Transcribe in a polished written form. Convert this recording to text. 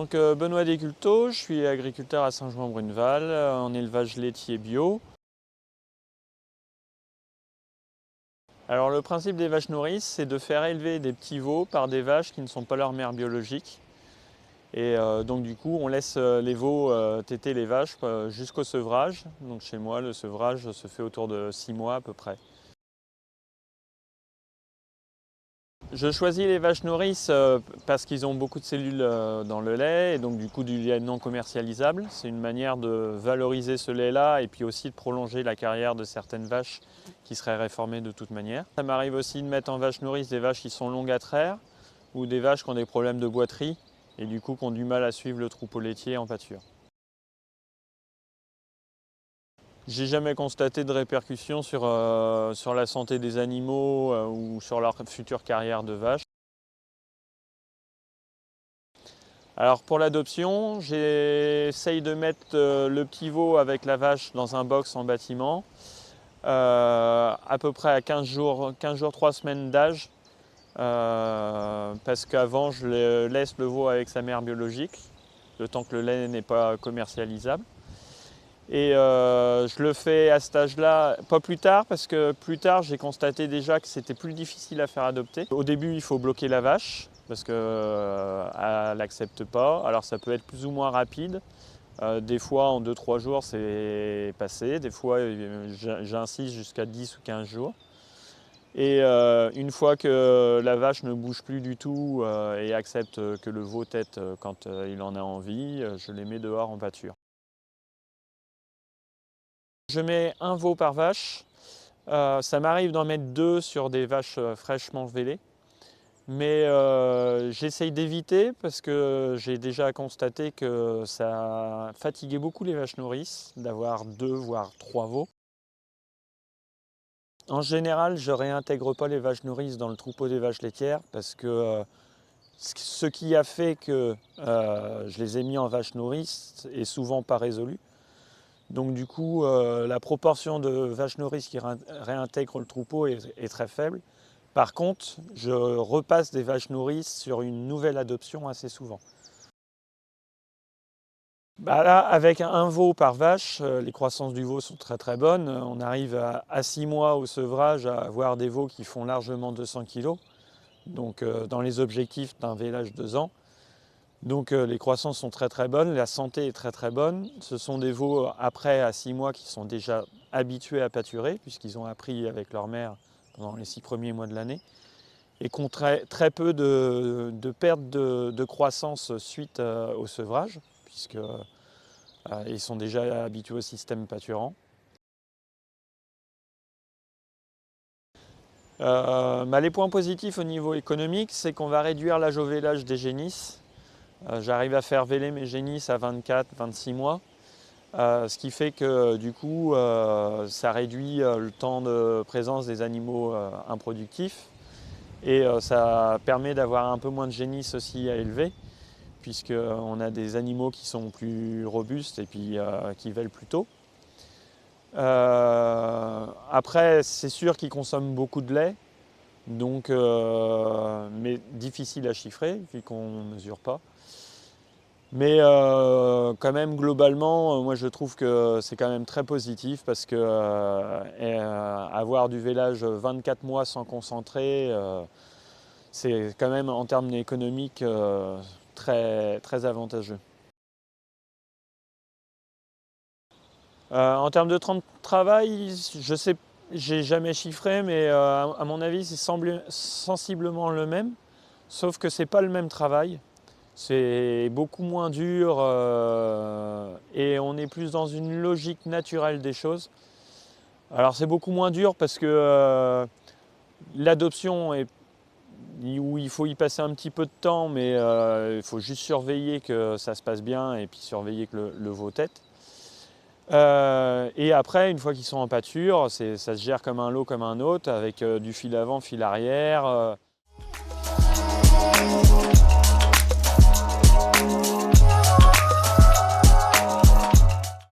Donc Benoît Desculteaux, je suis agriculteur à Saint-Jouin-Bruneval, en élevage laitier bio. Alors le principe des vaches nourrices, c'est de faire élever des petits veaux par des vaches qui ne sont pas leur mère biologique. Et donc du coup, on laisse les veaux téter les vaches jusqu'au sevrage. Donc chez moi, le sevrage se fait autour de 6 mois à peu près. Je choisis les vaches nourrices parce qu'ils ont beaucoup de cellules dans le lait et donc du coup du lait non commercialisable. C'est une manière de valoriser ce lait-là et puis aussi de prolonger la carrière de certaines vaches qui seraient réformées de toute manière. Ça m'arrive aussi de mettre en vaches nourrices des vaches qui sont longues à traire ou des vaches qui ont des problèmes de boiterie et du coup qui ont du mal à suivre le troupeau laitier en pâture. J'ai jamais constaté de répercussions sur la santé des animaux ou sur leur future carrière de vache. Alors pour l'adoption, j'essaye de mettre le petit veau avec la vache dans un box en bâtiment, à peu près à 15 jours 3 semaines d'âge, parce qu'avant je laisse le veau avec sa mère biologique, le temps que le lait n'est pas commercialisable. Et je le fais à cet âge-là, pas plus tard, parce que plus tard j'ai constaté déjà que c'était plus difficile à faire adopter. Au début il faut bloquer la vache, parce qu'elle n'accepte pas. Alors ça peut être plus ou moins rapide. Des fois en 2-3 jours c'est passé, des fois j'insiste jusqu'à 10 ou 15 jours. Et une fois que la vache ne bouge plus du tout et accepte que le veau tète quand il en a envie, je les mets dehors en pâture. Je mets un veau par vache. Ça m'arrive d'en mettre 2 sur des vaches fraîchement vélées. Mais j'essaye d'éviter parce que j'ai déjà constaté que ça fatiguait beaucoup les vaches nourrices d'avoir 2 voire 3 veaux. En général, je ne réintègre pas les vaches nourrices dans le troupeau des vaches laitières parce que ce qui a fait que je les ai mis en vaches nourrices est souvent pas résolu. Donc du coup, la proportion de vaches nourrices qui réintègrent le troupeau est très faible. Par contre, je repasse des vaches nourrices sur une nouvelle adoption assez souvent. Là, avec un veau par vache, les croissances du veau sont très très bonnes. On arrive à 6 mois au sevrage à avoir des veaux qui font largement 200 kg. Donc dans les objectifs d'un vélage 2 ans. Donc les croissances sont très très bonnes, la santé est très très bonne. Ce sont des veaux après à 6 mois qui sont déjà habitués à pâturer puisqu'ils ont appris avec leur mère pendant les 6 premiers mois de l'année et qui ont très peu de perte de croissance suite au sevrage puisqu'ils sont déjà habitués au système pâturant. Les points positifs au niveau économique, c'est qu'on va réduire l'âge au vélage des génisses. J'arrive à faire véler mes génisses à 24-26 mois, ce qui fait que du coup ça réduit le temps de présence des animaux improductifs et ça permet d'avoir un peu moins de génisses aussi à élever puisqu'on a des animaux qui sont plus robustes et puis qui vèlent plus tôt. Après c'est sûr qu'ils consomment beaucoup de lait, donc, mais difficile à chiffrer vu qu'on ne mesure pas. Mais quand même, globalement, moi je trouve que c'est quand même très positif parce que avoir du vélage 24 mois sans concentrer, c'est quand même en termes économiques très, très avantageux. En termes de temps de travail, je sais, j'ai jamais chiffré, mais à mon avis, c'est sensiblement le même, sauf que c'est pas le même travail. C'est beaucoup moins dur et on est plus dans une logique naturelle des choses. Alors c'est beaucoup moins dur parce que l'adoption est où il faut y passer un petit peu de temps, mais il faut juste surveiller que ça se passe bien et puis surveiller que le veau tète. Et après, une fois qu'ils sont en pâture, ça se gère comme un lot comme un autre, avec du fil avant, fil arrière.